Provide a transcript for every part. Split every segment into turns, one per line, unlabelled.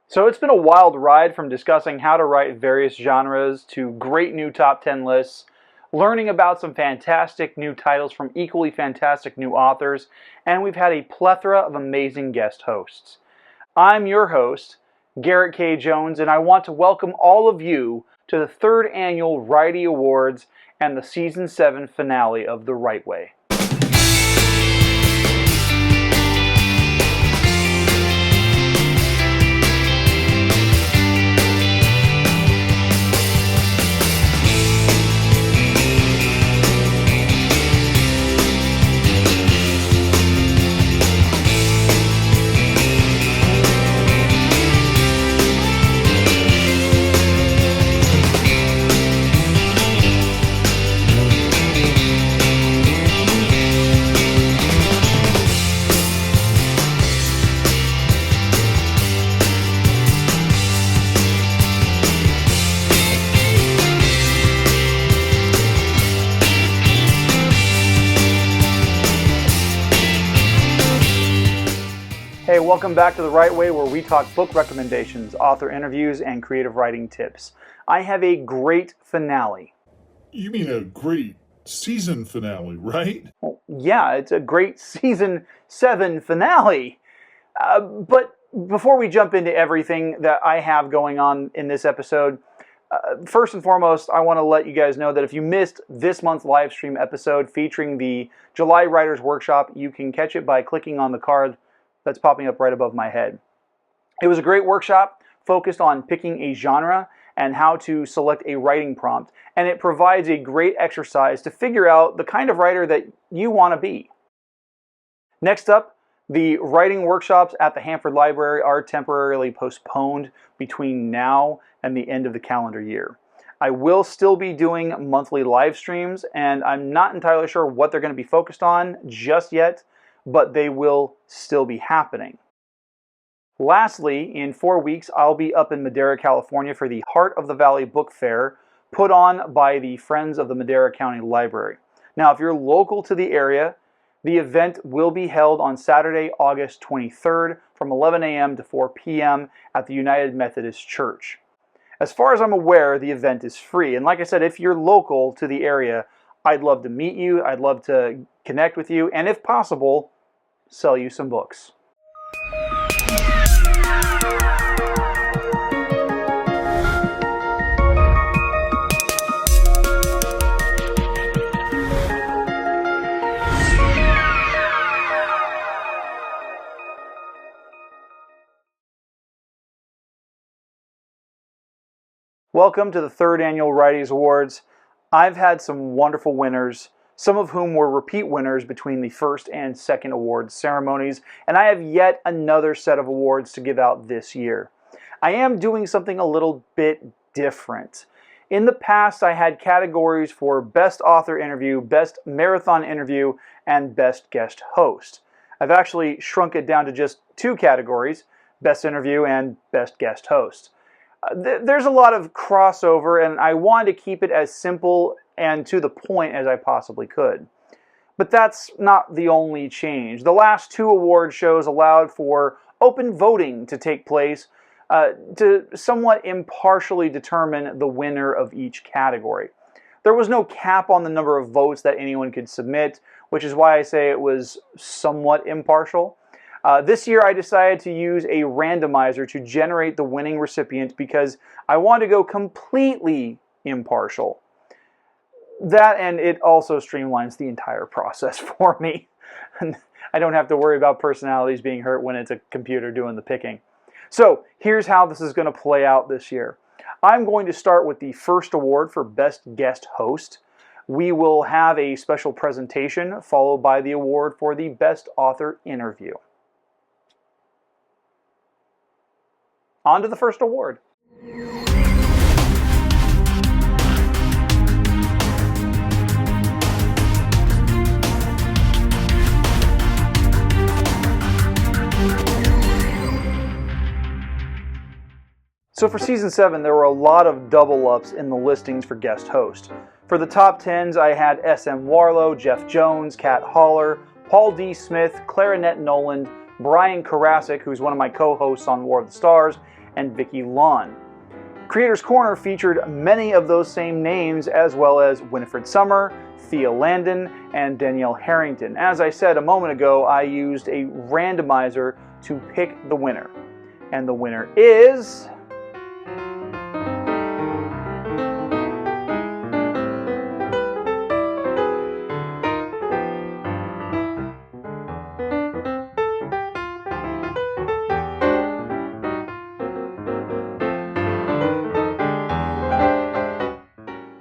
So it's been a wild ride from discussing how to write various genres to great new top 10 lists, learning about some fantastic new titles from equally fantastic new authors, and we've had a plethora of amazing guest hosts. I'm your host, Garrett K. Jones, and I want to welcome all of you to the third annual Writeys Awards and the Season 7 finale of The Right Way. Hey, welcome back to The Right Way, where we talk book recommendations, author interviews, and creative writing tips. I have a great finale.
You mean a great season finale, right?
Well, yeah, it's a great Season 7 finale. But before we jump into everything that I have going on in this episode, first and foremost, I want to let you guys know that if you missed this month's live stream episode featuring the July Writers Workshop, you can catch it by clicking on the card that's popping up right above my head. It was a great workshop focused on picking a genre and how to select a writing prompt, and it provides a great exercise to figure out the kind of writer that you want to be. Next up, the writing workshops at the Hanford Library are temporarily postponed between now and the end of the calendar year. I will still be doing monthly live streams, and I'm not entirely sure what they're going to be focused on just yet, but they will still be happening. Lastly, in 4 weeks, I'll be up in Madera, California for the Heart of the Valley Book Fair put on by the Friends of the Madera County Library. Now, if you're local to the area, the event will be held on Saturday, August 23rd from 11 a.m. to 4 p.m. at the United Methodist Church. As far as I'm aware, the event is free. And like I said, if you're local to the area, I'd love to meet you, I'd love to connect with you, and if possible, sell you some books. Welcome to the third annual Writeys Awards. I've had some wonderful winners, some of whom were repeat winners between the first and second awards ceremonies, and I have yet another set of awards to give out this year. I am doing something a little bit different. In the past, I had categories for Best Author Interview, Best Marathon Interview, and Best Guest Host. I've actually shrunk it down to just two categories, Best Interview and Best Guest Host. There's a lot of crossover, and I wanted to keep it as simple and to the point as I possibly could. But that's not the only change. The last two award shows allowed for open voting to take place to somewhat impartially determine the winner of each category. There was no cap on the number of votes that anyone could submit, which is why I say it was somewhat impartial. This year I decided to use a randomizer to generate the winning recipient because I wanted to go completely impartial. That, and it also streamlines the entire process for me. I don't have to worry about personalities being hurt when it's a computer doing the picking. So here's how this is going to play out this year. I'm going to start with the first award for Best Guest Host. We will have a special presentation followed by the award for the Best Author Interview. On to the first award. So for Season 7, there were a lot of double-ups in the listings for guest host. For the top 10s, I had S.M. Warlow, Jeff Jones, Kat Haller, Paul D. Smith, Clarinet Noland, Brian Karasik, who's one of my co-hosts on War of the Stars, and Vicky Lawn. Creators Corner featured many of those same names, as well as Winifred Summer, Thea Landon, and Danielle Harrington. As I said a moment ago, I used a randomizer to pick the winner. And the winner is...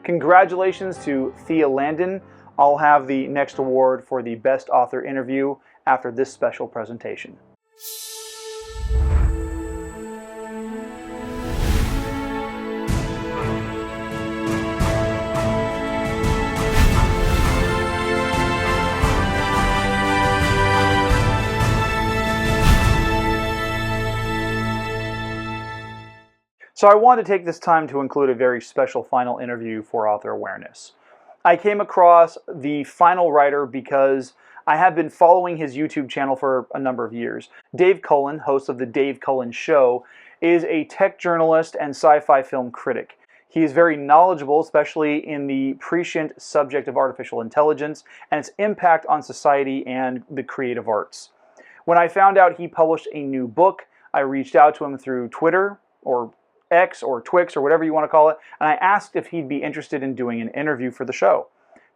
Congratulations to Thea Landon. I'll have the next award for the Best Author Interview after this special presentation. So I wanted to take this time to include a very special final interview for Author Awareness. I came across the final writer because I have been following his YouTube channel for a number of years. Dave Cullen, host of The Dave Cullen Show, is a tech journalist and sci-fi film critic. He is very knowledgeable, especially in the prescient subject of artificial intelligence and its impact on society and the creative arts. When I found out he published a new book, I reached out to him through Twitter, or X or Twix or whatever you want to call it, and I asked if he'd be interested in doing an interview for the show.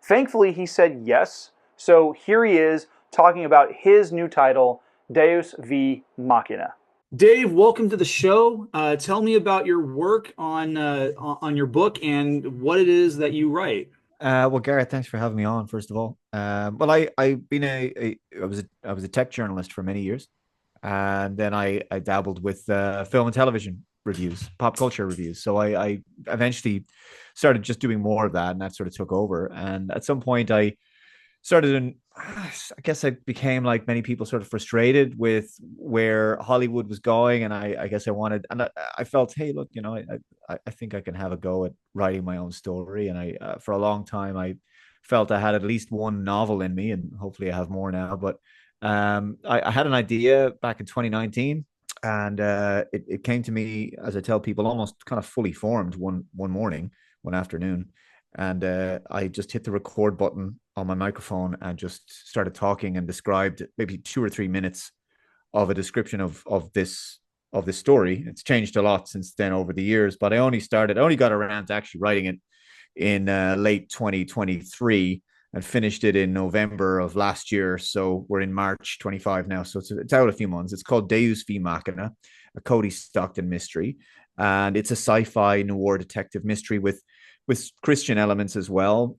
Thankfully, he said yes, so here he is talking about his new title, Deus v Machina. Dave, welcome to the show. Tell me about your work on your book and what it is that you write.
Well, Garrett, thanks for having me on. First of all, well, I've been I was a tech journalist for many years, and then I dabbled with film and television reviews, pop culture reviews. So I eventually started just doing more of that, and that sort of took over. And at some point, I guess I became, like many people, sort of frustrated with where Hollywood was going, and I guess I wanted, and I felt, hey, look, I think I can have a go at writing my own story. And I for a long time I felt I had at least one novel in me, and hopefully I have more now. But I had an idea back in 2019. And it came to me, as I tell people, almost kind of fully formed one morning, one afternoon. And I just hit the record button on my microphone and just started talking and described maybe 2 or 3 minutes of a description of this story. It's changed a lot since then over the years, but I only got around to actually writing it in late 2023. And finished it in November of last year. So we're in March 25 now. So it's out a few months. It's called Deus v Machina, a Cody Stockton mystery. And it's a sci-fi noir detective mystery with Christian elements as well.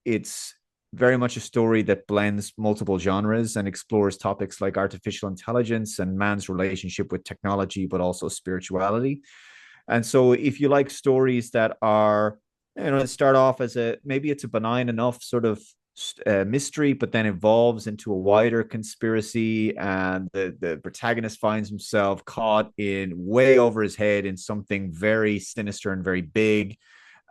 It's very much a story that blends multiple genres and explores topics like artificial intelligence and man's relationship with technology, but also spirituality. And so if you like stories that are, start off as maybe it's a benign enough sort of mystery, but then evolves into a wider conspiracy, and the protagonist finds himself caught in way over his head in something very sinister and very big.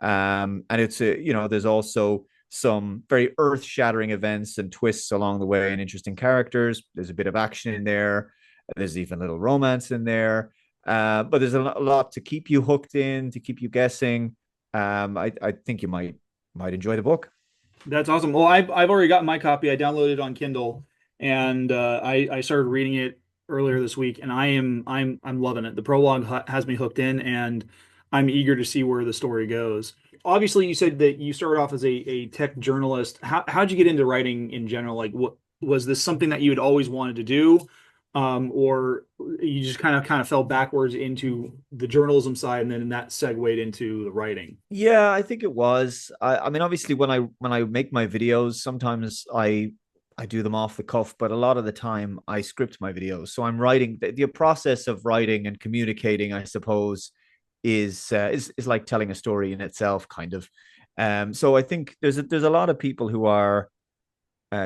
And it's there's also some very earth-shattering events and twists along the way, and interesting characters. There's a bit of action in there. There's even a little romance in there. But there's a lot to keep you hooked in, to keep you guessing. I think you might enjoy the book.
That's awesome. Well, I've already got my copy. I downloaded it on Kindle, and I started reading it earlier this week, and I'm loving it. The prologue has me hooked in, and I'm eager to see where the story goes. Obviously, you said that you started off as a tech journalist. How'd you get into writing in general? Like, what was this something that you had always wanted to do? Or you just kind of fell backwards into the journalism side, and then that segued into the writing?
Yeah, I think it was. I mean, obviously, when I make my videos, sometimes I do them off the cuff, but a lot of the time I script my videos. So I'm writing. The process of writing and communicating, I suppose, is like telling a story in itself, kind of. So I think there's a lot of people who are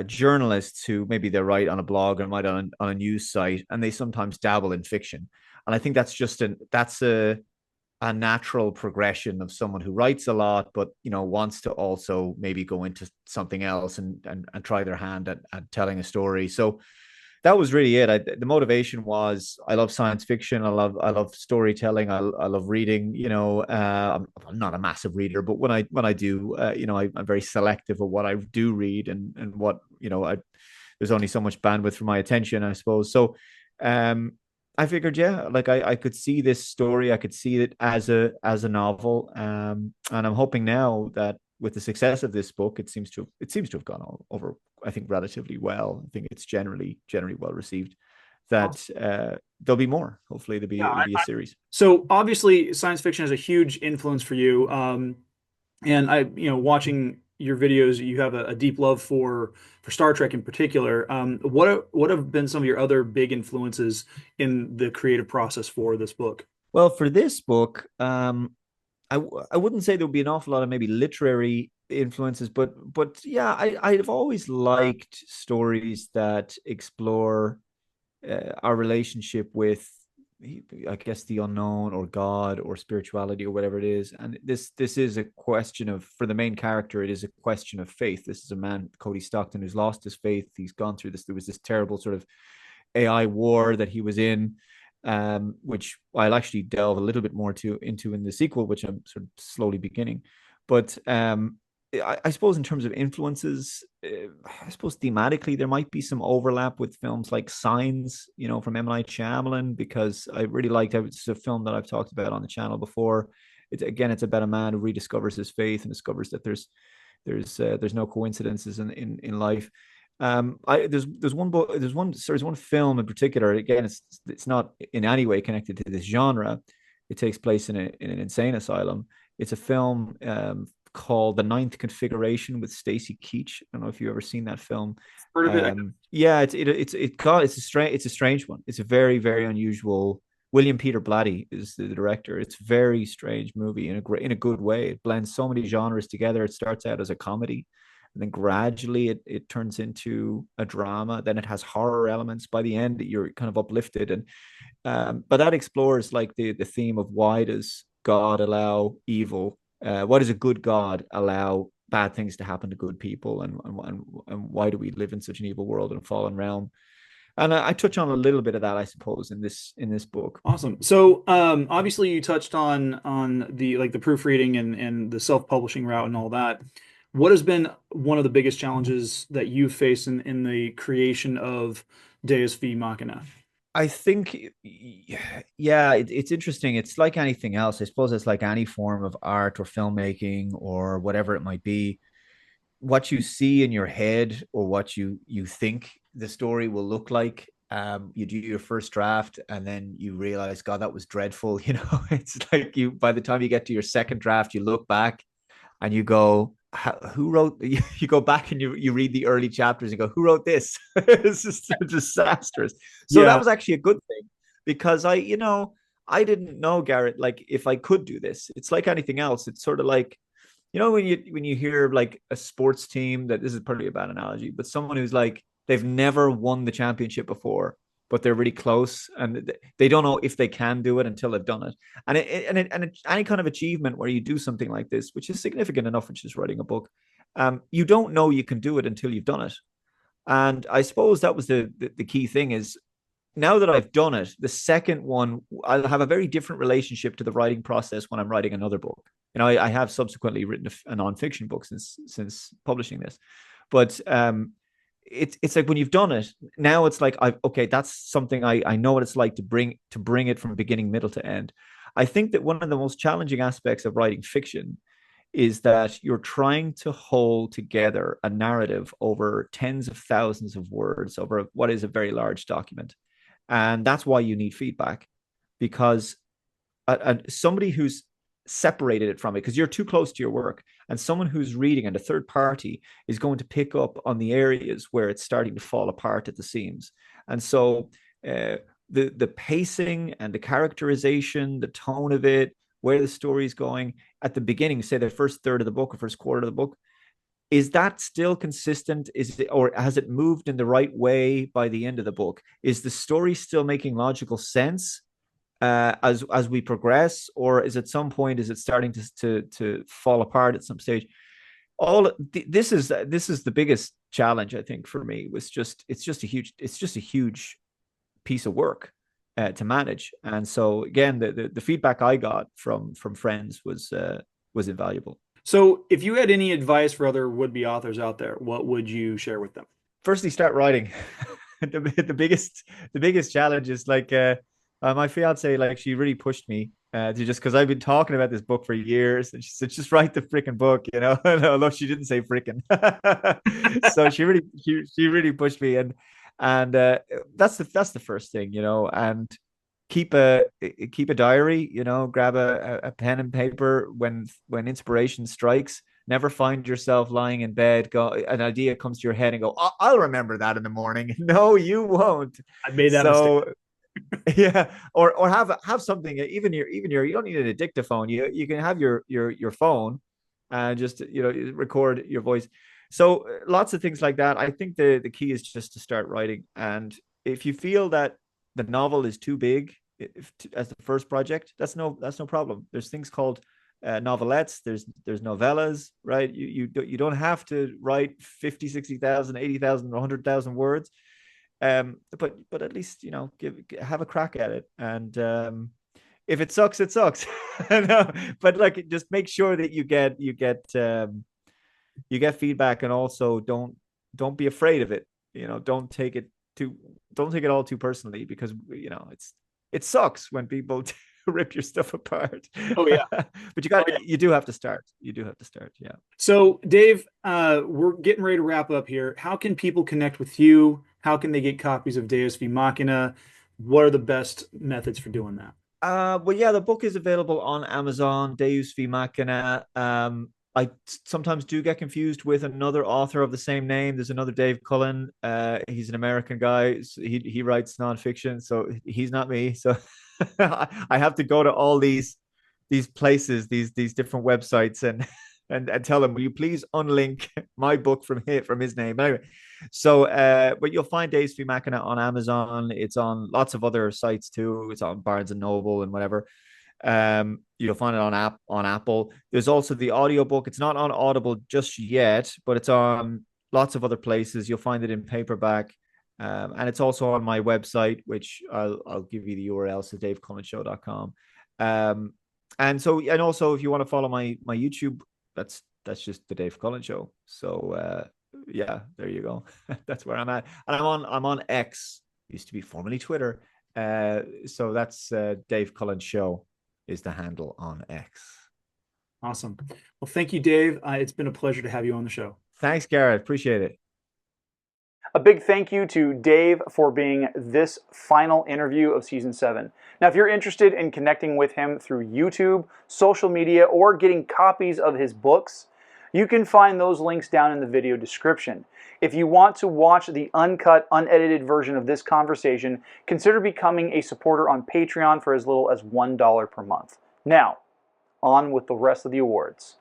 journalists who maybe they write on a blog or might on a news site, and they sometimes dabble in fiction. And I think that's a natural progression of someone who writes a lot, but wants to also maybe go into something else and try their hand at telling a story. So that was really it. The motivation was I love science fiction. I love storytelling. I love reading. I'm not a massive reader, but when I do, I'm very selective of what I do read and what there's only so much bandwidth for my attention, I suppose. So, um, I figured, yeah, like I could see this story, I could see it as a novel, and I'm hoping now that with the success of this book, it seems to have gone over, I think, relatively well. I think it's generally well received. That there'll be more. Hopefully,
Yeah,
it'll be a series.
so obviously science fiction has a huge influence for you. And watching your videos, you have a deep love for Star Trek in particular. What have been some of your other big influences in the creative process for this book?
Well, for this book, I wouldn't say there would be an awful lot of maybe literary influences, but yeah, I've always liked stories that explore our relationship with, I guess, the unknown or God or spirituality or whatever it is. And this is a question of, for the main character, it is a question of faith. This is a man, Cody Stockton, who's lost his faith. He's gone through this. There was this terrible sort of AI war that he was in, which I'll actually delve a little bit more into in the sequel, which I'm sort of slowly beginning. But I suppose in terms of influences, I suppose thematically there might be some overlap with films like Signs, from M. Night Shyamalan, because I really liked it. It's a film that I've talked about on the channel before. It's about a man who rediscovers his faith and discovers that there's no coincidences in life. There's one book, there's one film in particular. Again, it's not in any way connected to this genre. It takes place in an insane asylum. It's a film called The Ninth Configuration with Stacy Keach. I don't know if you've ever seen that film.
Heard of it?
Yeah, it's a strange one. It's a very, very unusual. William Peter Blatty is the director. It's a very strange movie in a good way. It blends so many genres together. It starts out as a comedy, and then gradually it turns into a drama. Then it has horror elements. By the end, you're kind of uplifted, and but that explores like the theme of, why does God allow evil? Why does a good God allow bad things to happen to good people, and why do we live in such an evil world and fallen realm? And I touch on a little bit of that, I suppose, in this book.
Awesome. So, obviously you touched on the like the proofreading and the self-publishing route and all that. What has been one of the biggest challenges that you've faced in the creation of Deus V Machina?
I think, yeah, it's interesting. It's like anything else. I suppose it's like any form of art or filmmaking or whatever it might be. What you see in your head, or what you think the story will look like, you do your first draft and then you realize, God, that was dreadful. It's like, by the time you get to your second draft, you look back and you go, who wrote? You go back and you read the early chapters and go, who wrote this? It's just disastrous. So that
Yeah.
was actually a good thing, because I didn't know, Garrett, like, if I could do this. It's like anything else. It's sort of like, when you hear like a sports team, that this is probably a bad analogy, but someone who's like, they've never won the championship before, but they're really close, and they don't know if they can do it until they've done it. Any kind of achievement where you do something like this, which is significant enough, which is writing a book, you don't know you can do it until you've done it. And I suppose that was the key thing is, now that I've done it, the second one, I'll have a very different relationship to the writing process when I'm writing another book. I have subsequently written a nonfiction book since publishing this, but it's like, when you've done it, now it's like, okay, that's something I know what it's like to bring it from beginning, middle to end. I think that one of the most challenging aspects of writing fiction is that you're trying to hold together a narrative over tens of thousands of words over what is a very large document. And that's why you need feedback, because somebody who's separated it from it, because you're too close to your work, and someone who's reading, and a third party is going to pick up on the areas where it's starting to fall apart at the seams. And so the pacing and the characterization, the tone of it, where the story is going at the beginning, say the first third of the book or first quarter of the book, is that still consistent? Is it, or has it moved in the right way by the end of the book? Is the story still making logical sense as we progress, or is at some point, is it starting to fall apart at some stage? This is the biggest challenge, I think, for me was it's just a huge piece of work to manage. And so again, the feedback I got from friends was invaluable.
So if you had any advice for other would-be authors out there, what would you share with them?
Firstly, start writing. The biggest challenge is like my fiance, like she really pushed me to, just because I've been talking about this book for years, and she said just write the freaking book, you know. Although she didn't say freaking. So she really pushed me, and that's the first thing, you know. And keep a diary, you know, grab a pen and paper when inspiration strikes. Never find yourself lying in bed, an idea comes to your head and go, I'll remember that in the morning. No, you won't.
I made that mistake.
Yeah, or have something, even your you don't need a dictaphone. You can have your phone and just, you know, record your voice. So lots of things like that. I think the key is just to start writing. And if you feel that the novel is too big as the first project, that's no problem. There's things called novelettes, there's novellas, right? You don't have to write 50, 60,000, 80,000, 100,000 words. But at least, you know, have a crack at it. And if it sucks, it sucks. No, but like, just make sure that you get feedback, and also don't be afraid of it. You know, don't take it all too personally, because, you know, it sucks when people rip your stuff apart.
Oh yeah.
But you do have to start. Yeah.
So Dave, we're getting ready to wrap up here. How can people connect with you? How can they get copies of Deus v Machina? What are the best methods for doing that?
Well, yeah, the book is available on Amazon, Deus v Machina. I sometimes do get confused with another author of the same name. There's another Dave Cullen. He's an American guy. He writes nonfiction, so he's not me. So I have to go to all these places, these different websites, and tell them, will you please unlink my book from his name? Anyway, so but you'll find Deus v Machina on Amazon. It's on lots of other sites too. It's on Barnes and Noble and whatever. You'll find it on Apple. There's also the audiobook. It's not on Audible just yet, but it's on lots of other places. You'll find it in paperback. And it's also on my website, which I'll give you the URL, so davecullenshow.com. And also, if you want to follow my YouTube, that's just the Dave Cullen Show. So yeah, there you go. That's where I'm at. And I'm on X, used to be formerly Twitter. So that's Dave Cullen Show is the handle on X.
Awesome. Well, thank you, Dave. It's been a pleasure to have you on the show.
Thanks, Garrett. Appreciate it.
A big thank you to Dave for being this final interview of Season 7. Now, if you're interested in connecting with him through YouTube, social media, or getting copies of his books, you can find those links down in the video description. If you want to watch the uncut, unedited version of this conversation, consider becoming a supporter on Patreon for as little as $1 per month. Now, on with the rest of the awards.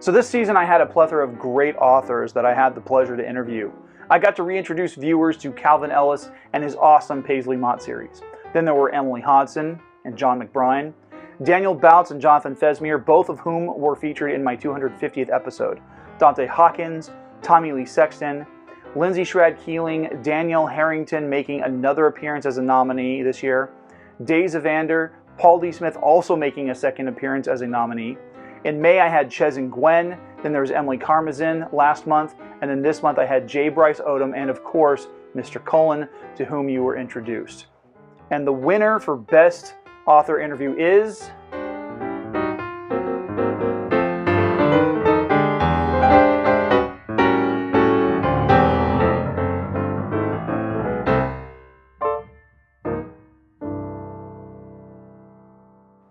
So this season I had a plethora of great authors that I had the pleasure to interview. I got to reintroduce viewers to Calvin Ellis and his awesome Paisley Mott series. Then there were Emily Hodson and John McBride, Daniel Bouts and Jonathan Fesmire, both of whom were featured in my 250th episode, Dante Hawkins, Tommy Lee Sexton, Lindsay Shrad-Keeling, Danielle Harrington making another appearance as a nominee this year, Days Evander, Paul D. Smith also making a second appearance as a nominee. In May, I had Ches and Gwen, then there was Emily Karmazin last month, and then this month I had J. Bryce Odom, and of course, Mr. Cullen, to whom you were introduced. And the winner for Best Author Interview is...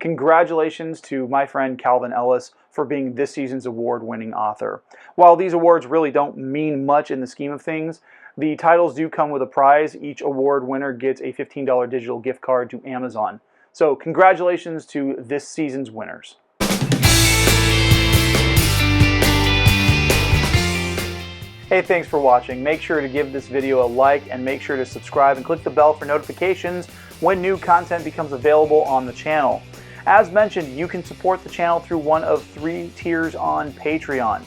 Congratulations to my friend Calvin Ellis for being this season's award-winning author. While these awards really don't mean much in the scheme of things, the titles do come with a prize. Each award winner gets a $15 digital gift card to Amazon. So congratulations to this season's winners. Hey, thanks for watching. Make sure to give this video a like and make sure to subscribe and click the bell for notifications when new content becomes available on the channel. As mentioned, you can support the channel through one of 3 tiers on Patreon,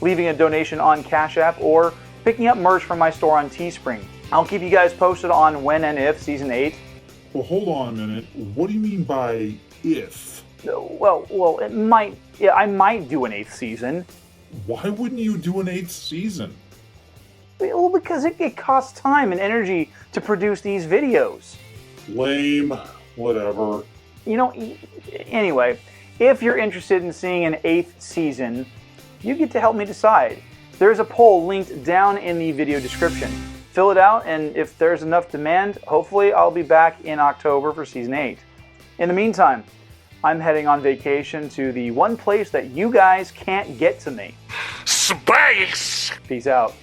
leaving a donation on Cash App, or picking up merch from my store on Teespring. I'll keep you guys posted on when and if Season 8.
Well, hold on a minute. What do you mean by if?
Well, it might. Yeah, I might do an 8th season.
Why wouldn't you do an 8th season?
Well, because it costs time and energy to produce these videos.
Lame. Whatever.
You know, anyway, if you're interested in seeing an 8th season, you get to help me decide. There's a poll linked down in the video description. Fill it out, and if there's enough demand, hopefully I'll be back in October for Season 8. In the meantime, I'm heading on vacation to the one place that you guys can't get to me.
Space!
Peace out.